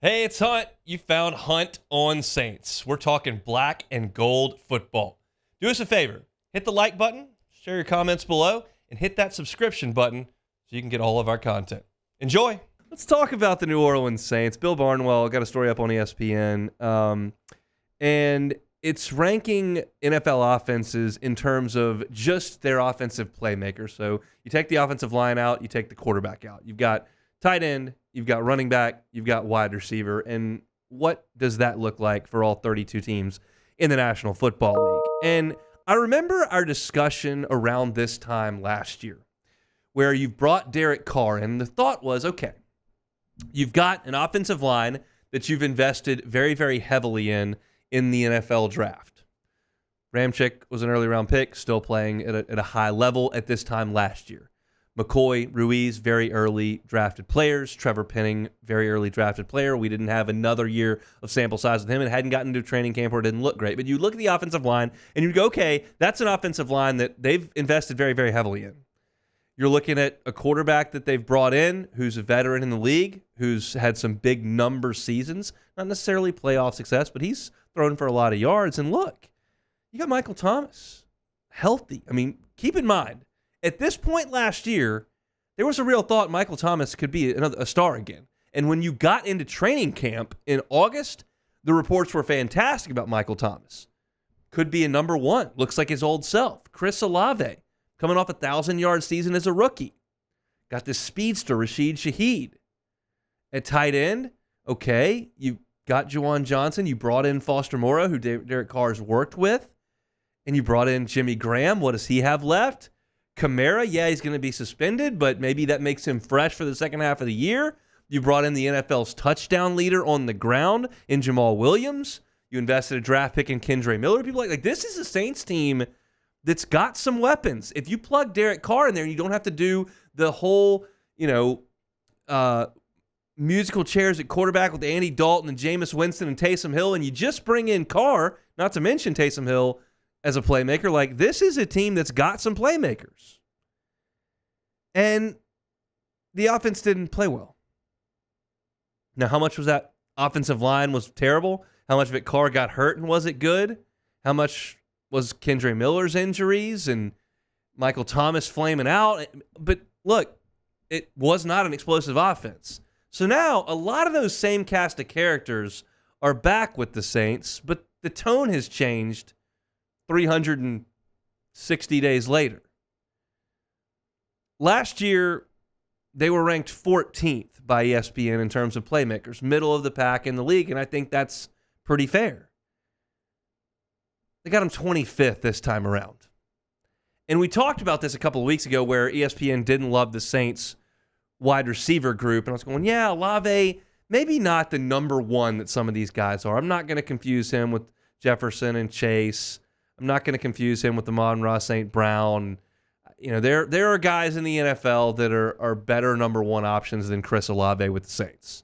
Hey, it's Hunt. You found Hunt on Saints. We're talking black and gold football. Do us a favor. Hit the like button, share your comments below, and hit that subscription button so you can get all of our content. Enjoy. Let's talk about the New Orleans Saints. Bill Barnwell got a story up on ESPN, and it's ranking NFL offenses in terms of just their offensive playmakers. So you take the offensive line out, you take the quarterback out. You've got tight end, you've got running back, you've got wide receiver, and what does that look like for all 32 teams in the National Football League? And I remember our discussion around this time last year where you've brought Derek Carr in, and the thought was, okay, you've got an offensive line that you've invested very, very heavily in the NFL draft. Ramczyk was an early round pick, still playing at a high level at this time last year. McCoy, Ruiz, very early drafted players. Trevor Penning, very early drafted player. We didn't have another year of sample size with him and hadn't gotten into training camp where it didn't look great. But you look at the offensive line and you go, okay, that's an offensive line that they've invested very, very heavily in. You're looking at a quarterback that they've brought in who's a veteran in the league, who's had some big number seasons, not necessarily playoff success, but he's thrown for a lot of yards. And look, you got Michael Thomas, healthy. I mean, keep in mind, at this point last year, there was a real thought Michael Thomas could be a star again. And when you got into training camp in August, the reports were fantastic about Michael Thomas. Could be a number one. Looks like his old self. Chris Olave, coming off a 1,000-yard season as a rookie. Got this speedster, Rashid Shaheed. At tight end, okay, you got Juwan Johnson. You brought in Foster Moreau, who Derek Carr's worked with. And you brought in Jimmy Graham. What does he have left? Kamara, yeah, he's going to be suspended, but maybe that makes him fresh for the second half of the year. You brought in the NFL's touchdown leader on the ground in Jamal Williams. You invested a draft pick in Kendre Miller. People like this is a Saints team that's got some weapons. If you plug Derek Carr in there and you don't have to do the whole, musical chairs at quarterback with Andy Dalton and Jameis Winston and Taysom Hill, and you just bring in Carr, not to mention Taysom Hill, as a playmaker, like this is a team that's got some playmakers. And the offense didn't play well. Now, how much was that offensive line was terrible? How much of it Carr got hurt and was it good? How much was Kendre Miller's injuries and Michael Thomas flaming out? But look, it was not an explosive offense. So now a lot of those same cast of characters are back with the Saints, but the tone has changed 360 days later. Last year, they were ranked 14th by ESPN in terms of playmakers, middle of the pack in the league, and I think that's pretty fair. They got them 25th this time around. And we talked about this a couple of weeks ago where ESPN didn't love the Saints wide receiver group, and I was going, yeah, Olave, maybe not the number one that some of these guys are. I'm not going to confuse him with Jefferson and Chase. I'm not going to confuse him with Amon-Ra St. Brown. You know, there are guys in the NFL that are better number one options than Chris Olave with the Saints.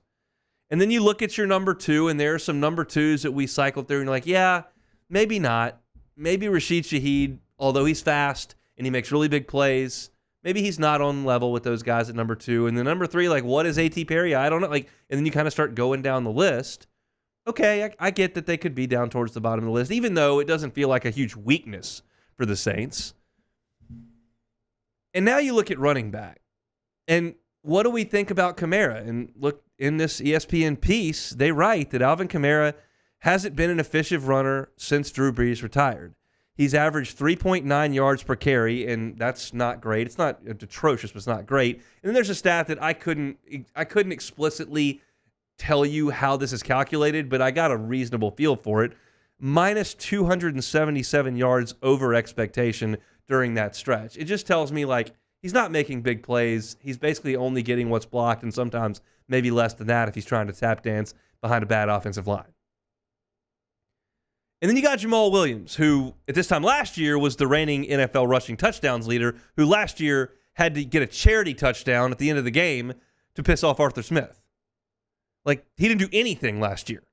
And then you look at your number two, and there are some number twos that we cycle through, and you're like, yeah, maybe not. Maybe Rashid Shaheed, although he's fast and he makes really big plays, maybe he's not on level with those guys at number two. And then number three, like, what is A.T. Perry? I don't know. Like, and then you kind of start going down the list. Okay, I get that they could be down towards the bottom of the list, even though it doesn't feel like a huge weakness for the Saints. And now you look at running back. And what do we think about Kamara? And look, in this ESPN piece, they write that Alvin Kamara hasn't been an efficient runner since Drew Brees retired. He's averaged 3.9 yards per carry, and that's not great. It's not atrocious, but it's not great. And then there's a stat that I couldn't explicitly tell you how this is calculated, but I got a reasonable feel for it. Minus 277 yards over expectation during that stretch. It just tells me, like, he's not making big plays. He's basically only getting what's blocked, and sometimes maybe less than that if he's trying to tap dance behind a bad offensive line. And then you got Jamal Williams, who at this time last year was the reigning NFL rushing touchdowns leader, who last year had to get a charity touchdown at the end of the game to piss off Arthur Smith. Like, he didn't do anything last year.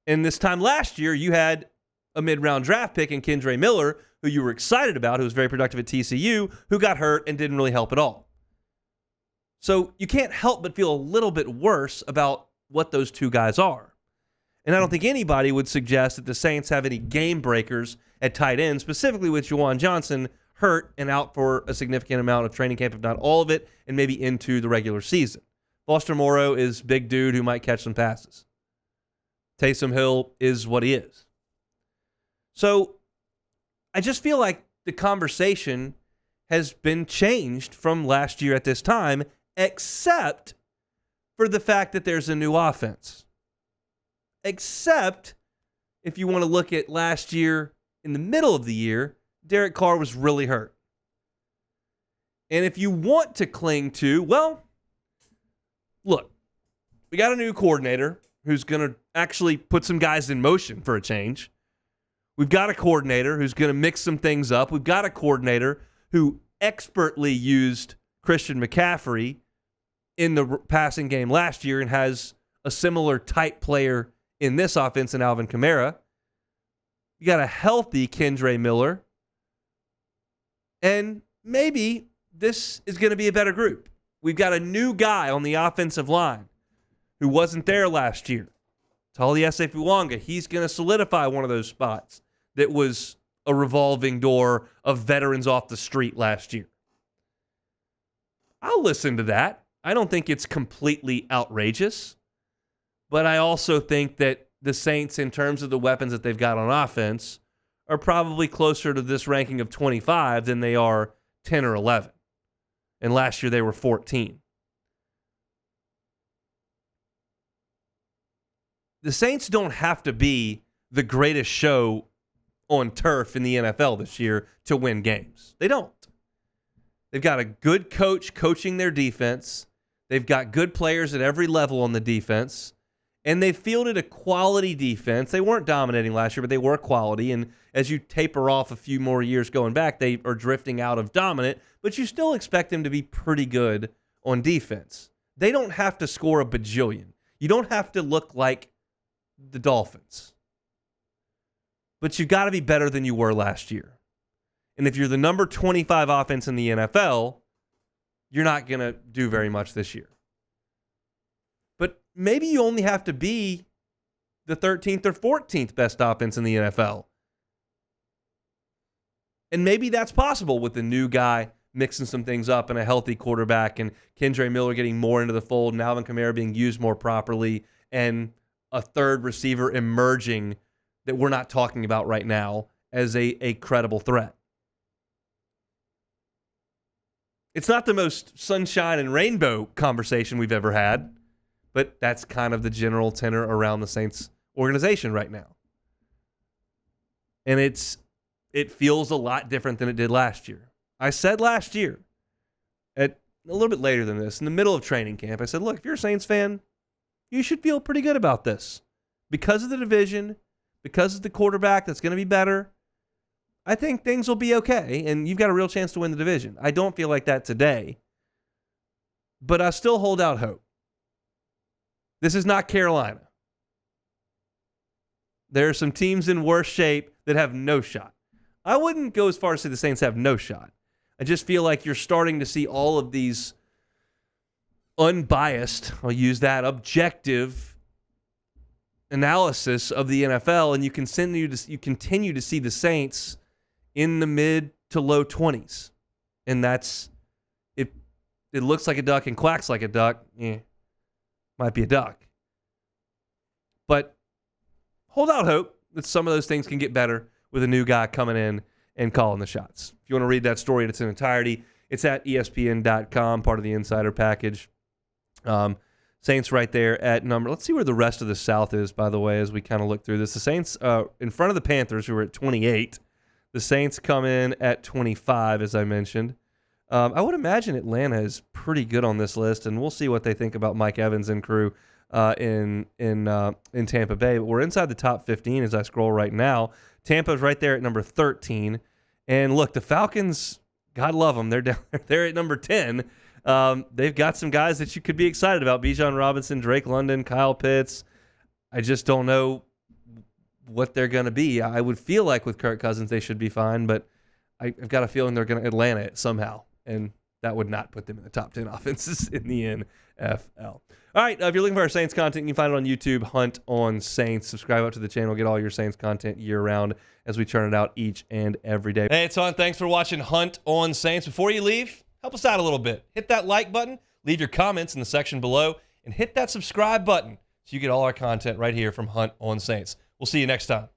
And this time last year, you had a mid-round draft pick in Kendre Miller, who you were excited about, who was very productive at TCU, who got hurt and didn't really help at all. So you can't help but feel a little bit worse about what those two guys are. And I don't think anybody would suggest that the Saints have any game breakers at tight end, specifically with Juwan Johnson hurt and out for a significant amount of training camp, if not all of it, and maybe into the regular season. Foster Moreau is big dude who might catch some passes. Taysom Hill is what he is. So I just feel like the conversation has been changed from last year at this time, except for the fact that there's a new offense. Except if you want to look at last year in the middle of the year, Derek Carr was really hurt. And if you want to cling to, well, look, we got a new coordinator who's going to actually put some guys in motion for a change. We've got a coordinator who's going to mix some things up. We've got a coordinator who expertly used Christian McCaffrey in the passing game last year and has a similar type player in this offense in Alvin Kamara. You got a healthy Kendre Miller. And maybe this is going to be a better group. We've got a new guy on the offensive line who wasn't there last year. Taliese Fuanga. He's going to solidify one of those spots that was a revolving door of veterans off the street last year. I'll listen to that. I don't think it's completely outrageous, but I also think that the Saints, in terms of the weapons that they've got on offense, are probably closer to this ranking of 25 than they are 10 or 11. And last year they were 14. The Saints don't have to be the greatest show on turf in the NFL this year to win games. They don't. They've got a good coach coaching their defense. They've got good players at every level on the defense. And they fielded a quality defense. They weren't dominating last year, but they were quality. And as you taper off a few more years going back, they are drifting out of dominant, but you still expect them to be pretty good on defense. They don't have to score a bajillion. You don't have to look like the Dolphins. But you've got to be better than you were last year. And if you're the number 25 offense in the NFL, you're not going to do very much this year. But maybe you only have to be the 13th or 14th best offense in the NFL. And maybe that's possible with the new guy mixing some things up and a healthy quarterback and Kendre Miller getting more into the fold and Alvin Kamara being used more properly and a third receiver emerging that we're not talking about right now as a credible threat. It's not the most sunshine and rainbow conversation we've ever had, but that's kind of the general tenor around the Saints organization right now. And it feels a lot different than it did last year. I said last year, at a little bit later than this, in the middle of training camp, I said, look, if you're a Saints fan, you should feel pretty good about this. Because of the division, because of the quarterback that's going to be better, I think things will be okay, and you've got a real chance to win the division. I don't feel like that today, but I still hold out hope. This is not Carolina. There are some teams in worse shape that have no shot. I wouldn't go as far as to say the Saints have no shot. I just feel like you're starting to see all of these unbiased, I'll use that, objective analysis of the NFL, and you continue to see the Saints in the mid to low 20s. And that's, it looks like a duck and quacks like a duck, might be a duck. But hold out hope that some of those things can get better with a new guy coming in and calling the shots. If you want to read that story in its entirety, it's at ESPN.com, part of the Insider Package. Saints right there at number. Let's see where the rest of the South is, by the way, as we kind of look through this. The Saints in front of the Panthers, who are at 28. The Saints come in at 25, as I mentioned. I would imagine Atlanta is pretty good on this list, and we'll see what they think about Mike Evans and crew in Tampa Bay. But we're inside the top 15 as I scroll right now. Tampa's right there at number 13. And look, the Falcons, God love them, they're down there at number 10. They've got some guys that you could be excited about. Bijan Robinson, Drake London, Kyle Pitts. I just don't know what they're going to be. I would feel like with Kirk Cousins they should be fine, but I've got a feeling they're going to Atlanta it somehow, and that would not put them in the top 10 offenses in the NFL. All All right, if you're looking for our Saints content, you can find it on YouTube, Hunt on Saints. Subscribe up to the channel, get all your Saints content year-round as we churn it out each and every day. Hey, it's Hunt. Thanks for watching Hunt on Saints. Before you leave, help us out a little bit. Hit that like button, leave your comments in the section below, and hit that subscribe button so you get all our content right here from Hunt on Saints. We'll see you next time.